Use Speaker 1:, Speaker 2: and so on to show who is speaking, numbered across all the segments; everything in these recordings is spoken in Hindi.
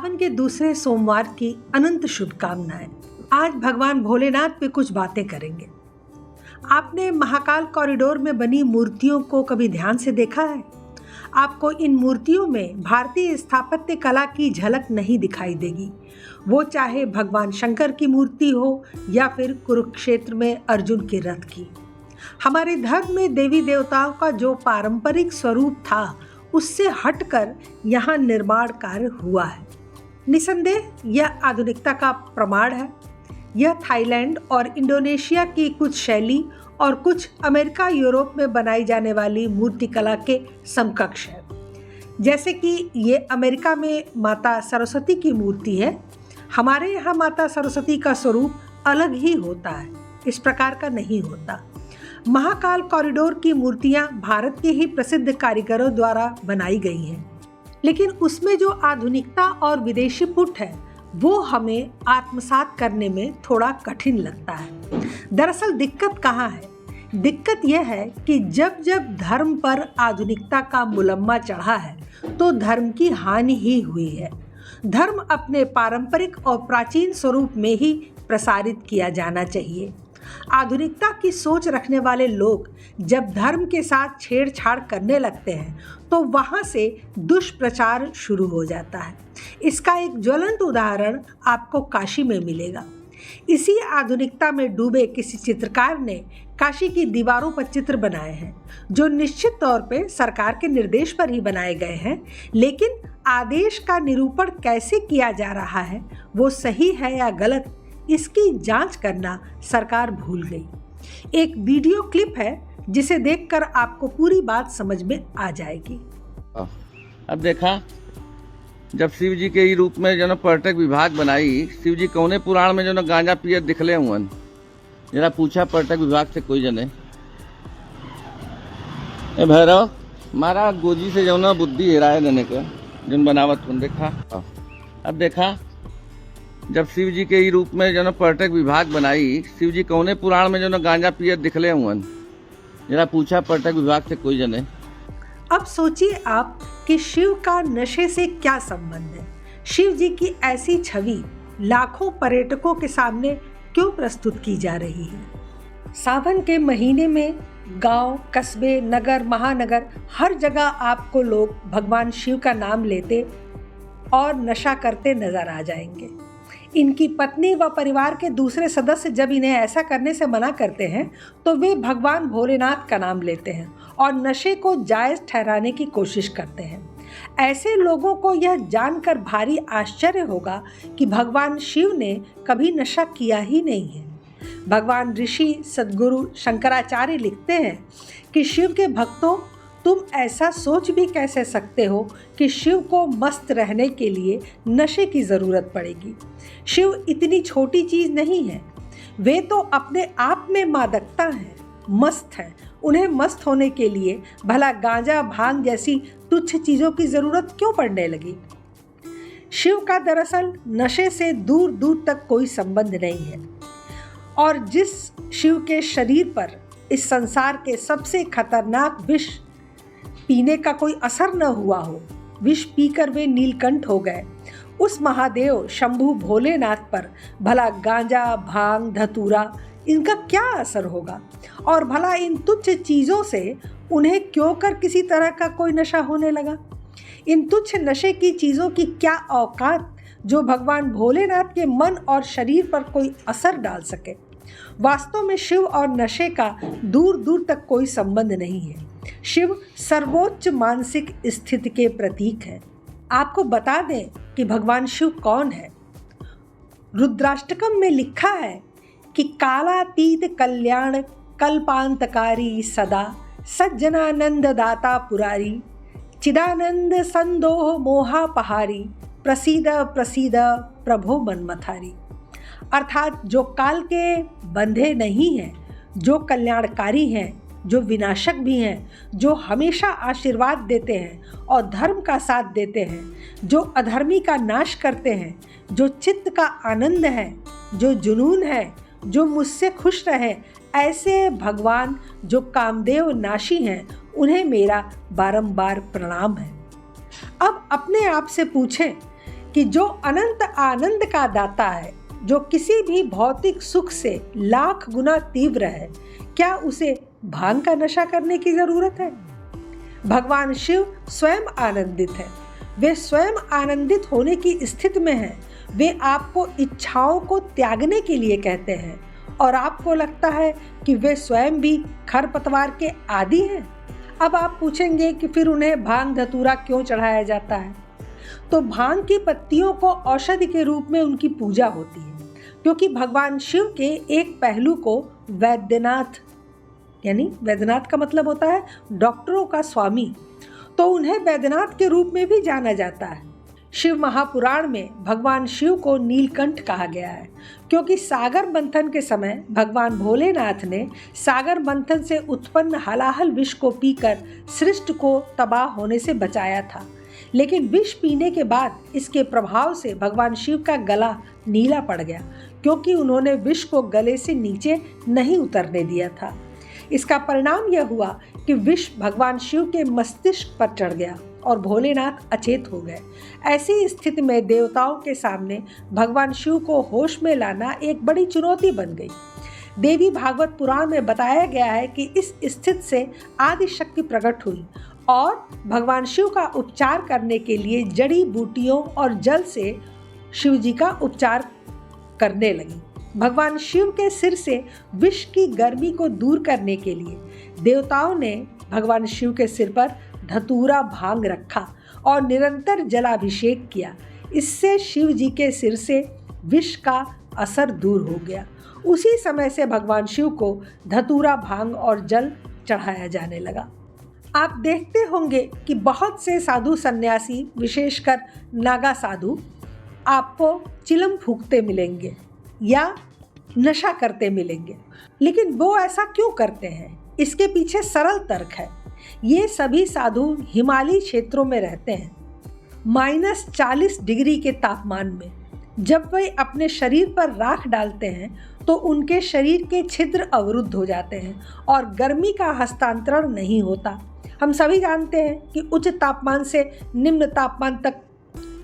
Speaker 1: सावन के दूसरे सोमवार की अनंत शुभकामनाएं। आज भगवान भोलेनाथ पे कुछ बातें करेंगे। आपने महाकाल कॉरिडोर में बनी मूर्तियों को कभी ध्यान से देखा है? आपको इन मूर्तियों में भारतीय स्थापत्य कला की झलक नहीं दिखाई देगी। वो चाहे भगवान शंकर की मूर्ति हो या फिर कुरुक्षेत्र में अर्जुन के रथ की। हमारे धर्म में देवी देवताओं का जो पारंपरिक स्वरूप था उससे हटकर यहाँ निर्माण कार्य हुआ है। निसंदेह यह आधुनिकता का प्रमाण है। यह थाईलैंड और इंडोनेशिया की कुछ शैली और कुछ अमेरिका यूरोप में बनाई जाने वाली मूर्तिकला के समकक्ष है। जैसे कि ये अमेरिका में माता सरस्वती की मूर्ति है, हमारे यहाँ माता सरस्वती का स्वरूप अलग ही होता है, इस प्रकार का नहीं होता। महाकाल कॉरिडोर की मूर्तियाँ भारत के ही प्रसिद्ध कारीगरों द्वारा बनाई गई हैं, लेकिन उसमें जो आधुनिकता और विदेशी पुट है वो हमें आत्मसात करने में थोड़ा कठिन लगता है। दरअसल दिक्कत कहाँ है? दिक्कत यह है कि जब जब धर्म पर आधुनिकता का मुलम्मा चढ़ा है तो धर्म की हानि ही हुई है। धर्म अपने पारंपरिक और प्राचीन स्वरूप में ही प्रसारित किया जाना चाहिए। आधुनिकता की सोच रखने वाले लोग जब धर्म के साथ छेड़छाड़ करने लगते हैं तो वहाँ से दुष्प्रचार शुरू हो जाता है। इसका एक ज्वलंत उदाहरण आपको काशी में मिलेगा। इसी आधुनिकता में डूबे किसी चित्रकार ने काशी की दीवारों पर चित्र बनाए हैं जो निश्चित तौर पे सरकार के निर्देश पर ही बनाए गए हैं, लेकिन आदेश का निरूपण कैसे किया जा रहा है, वो सही है या गलत, इसकी जांच करना सरकार भूल गई। एक वीडियो क्लिप है जिसे देखकर आपको पूरी बात समझ में आ जाएगी।
Speaker 2: अब देखा, जब शिव जी के ही रूप में जो पर्यटक विभाग बनाई, शिव जी कौने पुराण में जो गांजा पियत दिखले हुअन, जरा पूछा पर्यटक विभाग से कोई जने। ए भैरव, मारा गोजी से जो बुद्धि हेराए देने का जो बनावत तुम देखा। अब देखा, जब शिव जी के ही रूप में जो पर्यटक विभाग बनाई, शिव जी कौने पुराण में जो गांजा पियत दिखले हुअन, जरा पूछा पर्यटक विभाग से कोई जने।
Speaker 1: अब सोचिए आप कि शिव का नशे से क्या संबंध है? शिव जी की ऐसी छवि लाखों पर्यटकों के सामने क्यों प्रस्तुत की जा रही है? सावन के महीने में गांव, कस्बे, नगर, महानगर, हर जगह आपको लोग भगवान शिव का नाम लेते और नशा करते नजर आ जाएंगे। इनकी पत्नी व परिवार के दूसरे सदस्य जब इन्हें ऐसा करने से मना करते हैं तो वे भगवान भोलेनाथ का नाम लेते हैं और नशे को जायज़ ठहराने की कोशिश करते हैं। ऐसे लोगों को यह जानकर भारी आश्चर्य होगा कि भगवान शिव ने कभी नशा किया ही नहीं है। भगवान ऋषि सद्गुरु शंकराचार्य लिखते हैं कि शिव के भक्तों, तुम ऐसा सोच भी कैसे सकते हो कि शिव को मस्त रहने के लिए नशे की ज़रूरत पड़ेगी। शिव इतनी छोटी चीज़ नहीं है, वे तो अपने आप में मादकता हैं, मस्त हैं। उन्हें मस्त होने के लिए भला गांजा, भांग जैसी तुच्छ चीज़ों की ज़रूरत क्यों पड़ने लगी? शिव का दरअसल नशे से दूर दूर तक कोई संबंध नहीं है, और जिस शिव के शरीर पर इस संसार के सबसे खतरनाक विष पीने का कोई असर न हुआ हो, विष पीकर वे नीलकंठ हो गए, उस महादेव शंभू भोलेनाथ पर भला गांजा, भांग, धतूरा इनका क्या असर होगा? और भला इन तुच्छ चीज़ों से उन्हें क्यों कर किसी तरह का कोई नशा होने लगा? इन तुच्छ नशे की चीज़ों की क्या औकात जो भगवान भोलेनाथ के मन और शरीर पर कोई असर डाल सके? वास्तव में शिव और नशे का दूर दूर तक कोई संबंध नहीं है। शिव सर्वोच्च मानसिक स्थिति के प्रतीक है। आपको बता दें कि भगवान शिव कौन है। रुद्राष्टकम में लिखा है कि कालातीत कल्याण कल्पांतकारी सदा सज्जनानंद दाता पुरारी चिदानंद संदोह मोहापहारी प्रसीद प्रसीद प्रभो मनमथारी। अर्थात जो काल के बंधे नहीं हैं, जो कल्याणकारी हैं, जो विनाशक भी हैं, जो हमेशा आशीर्वाद देते हैं और धर्म का साथ देते हैं, जो अधर्मी का नाश करते हैं, जो चित्त का आनंद है, जो जुनून है, जो मुझसे खुश रहे, ऐसे भगवान जो कामदेव नाशी हैं, उन्हें मेरा बारंबार प्रणाम है। अब अपने आप से पूछें कि जो अनंत आनंद का दाता है, जो किसी भी भौतिक सुख से लाख गुना तीव्र है, क्या उसे भांग का नशा करने की जरूरत है? भगवान शिव स्वयं आनंदित है। वे स्वयं आनंदित होने की स्थिति में हैं। वे आपको इच्छाओं को त्यागने के लिए कहते हैं और आपको लगता है कि वे स्वयं भी खरपतवार के आदी हैं। अब आप पूछेंगे कि फिर उन्हें भांग धतूरा क्यों चढ़ाया जाता है? तो भांग की पत्तियों को औषधि के रूप में उनकी पूजा होती है, क्योंकि भगवान शिव के एक पहलू को वैद्यनाथ, यानी वैद्यनाथ का मतलब होता है डॉक्टरों का स्वामी, तो उन्हें वैद्यनाथ के रूप में भी जाना जाता है। शिव महापुराण में भगवान शिव को नीलकंठ कहा गया है, क्योंकि सागर मंथन के समय भगवान भोलेनाथ ने सागर मंथन से उत्पन्न हलाहल विष को पीकर सृष्टि को तबाह होने से बचाया था। लेकिन विष पीने के बाद इसके प्रभाव से भगवान शिव का गला नीला पड़ गया, क्योंकि उन्होंने विष को गले से नीचे नहीं उतरने दिया था। इसका परिणाम यह हुआ कि विष भगवान शिव के मस्तिष्क पर चढ़ गया और भोलेनाथ अचेत हो गए। ऐसी स्थिति में देवताओं के सामने भगवान शिव को होश में लाना एक बड़ी चुनौती बन गई। देवी भागवत पुराण में बताया गया है कि इस स्थिति से आदि शक्ति प्रकट हुई और भगवान शिव का उपचार करने के लिए जड़ी बूटियों और जल से शिव जी का उपचार करने लगी। भगवान शिव के सिर से विष की गर्मी को दूर करने के लिए देवताओं ने भगवान शिव के सिर पर धतूरा भांग रखा और निरंतर जलाभिषेक किया। इससे शिव जी के सिर से विष का असर दूर हो गया। उसी समय से भगवान शिव को धतूरा भांग और जल चढ़ाया जाने लगा। आप देखते होंगे कि बहुत से साधु सन्यासी, विशेषकर नागा साधु, आपको चिलम फूंकते मिलेंगे या नशा करते मिलेंगे। लेकिन वो ऐसा क्यों करते हैं? इसके पीछे सरल तर्क है। ये सभी साधु हिमालयी क्षेत्रों में रहते हैं। -40 डिग्री के तापमान में जब वे अपने शरीर पर राख डालते हैं तो उनके शरीर के छिद्र अवरुद्ध हो जाते हैं और गर्मी का हस्तांतरण नहीं होता। हम सभी जानते हैं कि उच्च तापमान से निम्न तापमान तक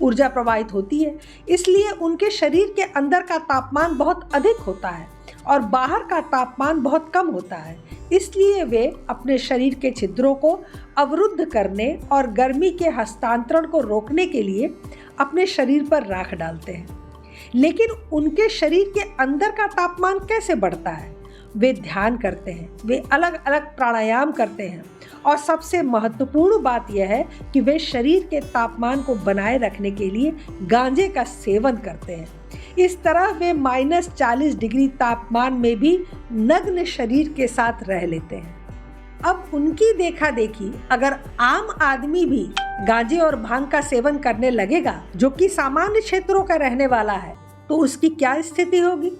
Speaker 1: ऊर्जा प्रवाहित होती है, इसलिए उनके शरीर के अंदर का तापमान बहुत अधिक होता है और बाहर का तापमान बहुत कम होता है। इसलिए वे अपने शरीर के छिद्रों को अवरुद्ध करने और गर्मी के हस्तांतरण को रोकने के लिए अपने शरीर पर राख डालते हैं। लेकिन उनके शरीर के अंदर का तापमान कैसे बढ़ता है? वे ध्यान करते हैं, वे अलग अलग प्राणायाम करते हैं और सबसे महत्वपूर्ण बात यह है कि वे शरीर के तापमान को बनाए रखने के लिए गांजे का सेवन करते हैं। इस तरह वे -40 डिग्री तापमान में भी नग्न शरीर के साथ रह लेते हैं। अब उनकी देखा देखी अगर आम आदमी भी गांजे और भांग का सेवन करने लगेगा, जो कि सामान्य क्षेत्रों का रहने वाला है, तो उसकी क्या स्थिति होगी?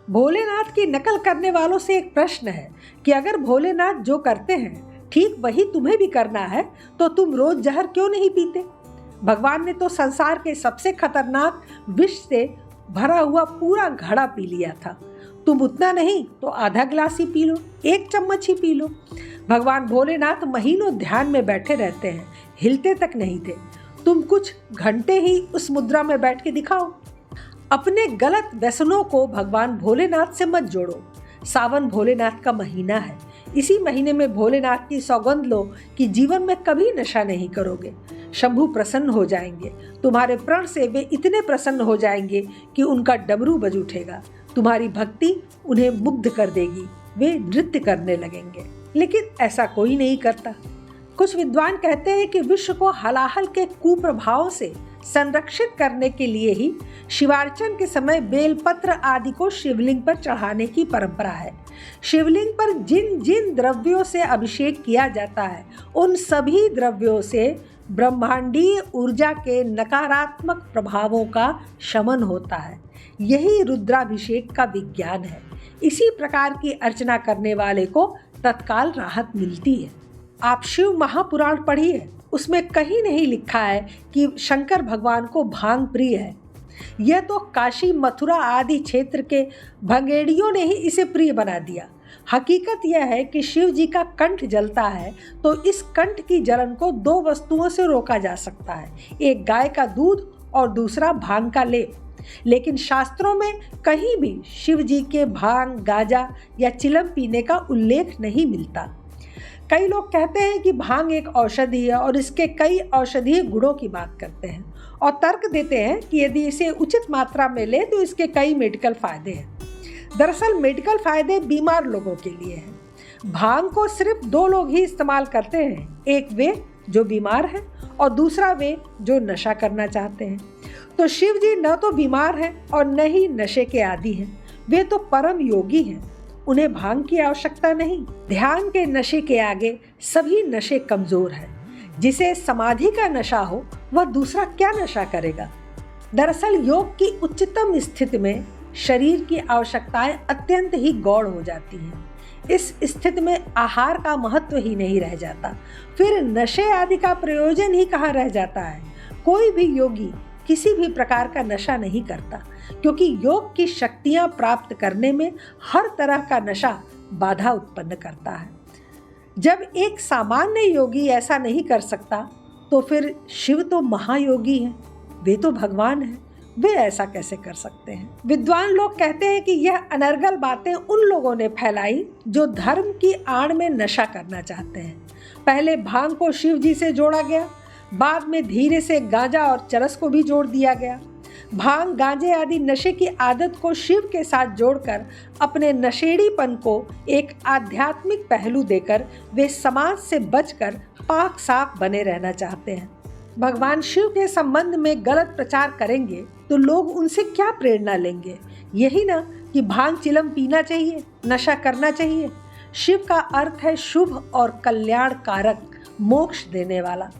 Speaker 1: भोलेनाथ की नकल करने वालों से एक प्रश्न है कि अगर भोलेनाथ जो करते हैं ठीक वही तुम्हें भी करना है तो तुम रोज जहर क्यों नहीं पीते? भगवान ने तो संसार के सबसे खतरनाक विष से भरा हुआ पूरा घड़ा पी लिया था। तुम उतना नहीं तो आधा गिलास ही पी लो, 1 चम्मच ही पी लो। भगवान भोलेनाथ महीनों ध्यान में बैठे रहते हैं, हिलते तक नहीं थे। तुम कुछ घंटे ही उस मुद्रा में बैठ के दिखाओ। अपने गलत व्यसनों को भगवान भोलेनाथ से मत जोड़ो। सावन भोलेनाथ का महीना है। इसी महीने में भोलेनाथ की सौगंध लो कि जीवन में कभी नशा नहीं करोगे। शंभू प्रसन्न हो जाएंगे। तुम्हारे प्रण से वे इतने प्रसन्न हो जाएंगे कि उनका डमरू बज उठेगा। तुम्हारी भक्ति उन्हें मुग्ध कर देगी। वे नृत्य करने लगेंगे। लेकिन ऐसा कोई नहीं करता। कुछ विद्वान कहते हैं कि विश्व को हलाहल के कुप्रभावों से संरक्षित करने के लिए ही शिवार्चन के समय बेलपत्र आदि को शिवलिंग पर चढ़ाने की परंपरा है। शिवलिंग पर जिन जिन द्रव्यों से अभिषेक किया जाता है, उन सभी द्रव्यों से ब्रह्मांडीय ऊर्जा के नकारात्मक प्रभावों का शमन होता है। यही रुद्राभिषेक का विज्ञान है। इसी प्रकार की अर्चना करने वाले को तत्काल राहत मिलती है। आप शिव महापुराण पढ़िए, उसमें कहीं नहीं लिखा है कि शंकर भगवान को भांग प्रिय है। यह तो काशी, मथुरा आदि क्षेत्र के भंगेड़ियों ने ही इसे प्रिय बना दिया। हकीकत यह है कि शिव जी का कंठ जलता है तो इस कंठ की जलन को 2 वस्तुओं से रोका जा सकता है, एक गाय का दूध और दूसरा भांग का लेप। लेकिन शास्त्रों में कहीं भी शिव जी के भांग, गांजा या चिलम पीने का उल्लेख नहीं मिलता। कई लोग कहते हैं कि भांग एक औषधि है और इसके कई औषधीय गुणों की बात करते हैं और तर्क देते हैं कि यदि इसे उचित मात्रा में ले तो इसके कई मेडिकल फायदे हैं। दरअसल मेडिकल फायदे बीमार लोगों के लिए हैं। भांग को सिर्फ 2 लोग ही इस्तेमाल करते हैं, एक वे जो बीमार हैं और दूसरा वे जो नशा करना चाहते हैं। तो शिव जी न तो बीमार हैं और न ही नशे के आदी हैं, वे तो परम योगी हैं, उन्हें भांग की आवश्यकता नहीं। ध्यान के नशे के आगे सभी नशे कमजोर हैं। जिसे समाधि का नशा हो वह दूसरा क्या नशा करेगा। दरअसल योग की उच्चतम स्थिति में शरीर की आवश्यकताएं अत्यंत ही गौण हो जाती हैं। इस स्थिति में आहार का महत्व ही नहीं रह जाता, फिर नशे आदि का प्रयोजन ही कहाँ रह जाता है। कोई भी योगी किसी भी प्रकार का नशा नहीं करता, क्योंकि योग की शक्तियां प्राप्त करने में हर तरह का नशा बाधा उत्पन्न करता है। जब एक सामान्य योगी ऐसा नहीं कर सकता तो फिर शिव तो महायोगी हैं, वे तो भगवान हैं, वे ऐसा कैसे कर सकते हैं। विद्वान लोग कहते हैं कि यह अनर्गल बातें उन लोगों ने फैलाई जो धर्म की आड़ में नशा करना चाहते हैं। पहले भांग को शिव जी से जोड़ा गया, बाद में धीरे से गांजा और चरस को भी जोड़ दिया गया। भांग, गांजे आदि नशे की आदत को शिव के साथ जोड़कर अपने नशेड़ीपन को एक आध्यात्मिक पहलू देकर वे समाज से बचकर पाक साफ बने रहना चाहते हैं। भगवान शिव के संबंध में गलत प्रचार करेंगे तो लोग उनसे क्या प्रेरणा लेंगे। यही ना कि भांग चिलम पीना चाहिए, नशा करना चाहिए। शिव का अर्थ है शुभ और कल्याण कारक, मोक्ष देने वाला।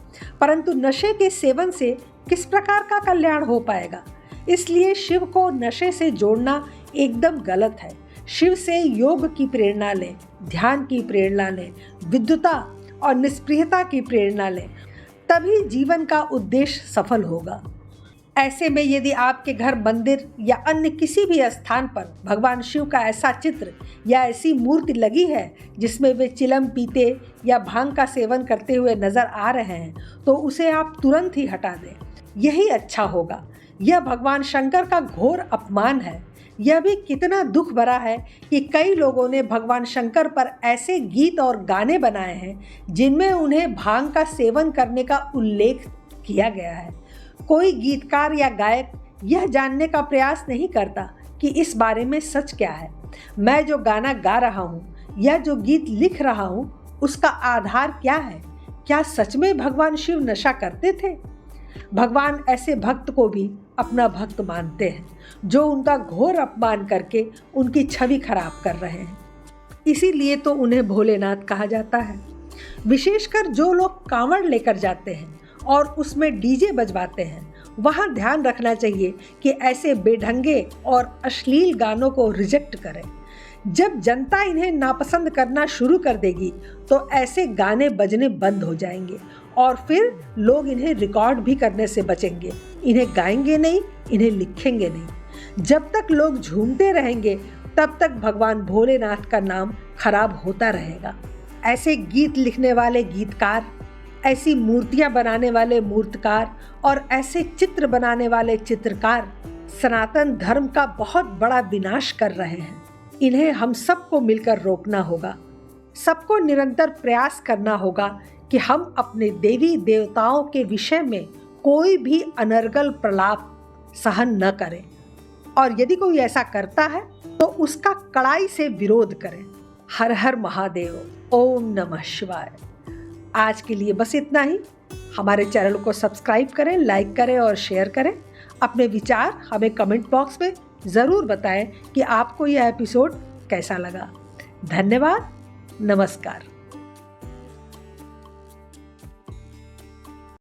Speaker 1: परंतु नशे के सेवन से किस प्रकार का कल्याण हो पाएगा। इसलिए शिव को नशे से जोड़ना एकदम गलत है। शिव से योग की प्रेरणा लें, ध्यान की प्रेरणा लें, विद्युता और निष्क्रियता की प्रेरणा लें, तभी जीवन का उद्देश्य सफल होगा। ऐसे में यदि आपके घर, मंदिर या अन्य किसी भी स्थान पर भगवान शिव का ऐसा चित्र या ऐसी मूर्ति लगी है जिसमें वे चिलम पीते या भांग का सेवन करते हुए नजर आ रहे हैं, तो उसे आप तुरंत ही हटा दें। यही अच्छा होगा। यह भगवान शंकर का घोर अपमान है। यह भी कितना दुख भरा है कि कई लोगों ने भगवान शंकर पर ऐसे गीत और गाने बनाए हैं जिनमें उन्हें भांग का सेवन करने का उल्लेख किया गया है। कोई गीतकार या गायक यह जानने का प्रयास नहीं करता कि इस बारे में सच क्या है। मैं जो गाना गा रहा हूँ या जो गीत लिख रहा हूँ उसका आधार क्या है। क्या सच में भगवान शिव नशा करते थे? भगवान ऐसे भक्त को भी अपना भक्त मानते हैं जो उनका घोर अपमान करके उनकी छवि खराब कर रहे हैं। इसीलिए तो उन्हें भोलेनाथ कहा जाता है। विशेषकर जो लोग कांवड़ लेकर जाते हैं और उसमें डीजे बजवाते हैं, वहाँ ध्यान रखना चाहिए कि ऐसे बेढंगे और अश्लील गानों को रिजेक्ट करें। जब जनता इन्हें नापसंद करना शुरू कर देगी तो ऐसे गाने बजने बंद हो जाएंगे और फिर लोग इन्हें रिकॉर्ड भी करने से बचेंगे। इन्हें गाएंगे नहीं, इन्हें लिखेंगे नहीं। जब तक लोग झूमते रहेंगे तब तक भगवान भोलेनाथ का नाम खराब होता रहेगा। ऐसे गीत लिखने वाले गीतकार, ऐसी मूर्तियां बनाने वाले मूर्तकार और ऐसे चित्र बनाने वाले चित्रकार सनातन धर्म का बहुत बड़ा विनाश कर रहे हैं। इन्हें हम सबको मिलकर रोकना होगा। सबको निरंतर प्रयास करना होगा कि हम अपने देवी देवताओं के विषय में कोई भी अनर्गल प्रलाप सहन न करें, और यदि कोई ऐसा करता है तो उसका कड़ाई से विरोध करें। हर हर महादेव, ओम नमः शिवाय। आज के लिए बस इतना ही। हमारे चैनल को सब्सक्राइब करें, लाइक करें और शेयर करें। अपने विचार हमें कमेंट बॉक्स में ज़रूर बताएं कि आपको यह एपिसोड कैसा लगा। धन्यवाद। नमस्कार।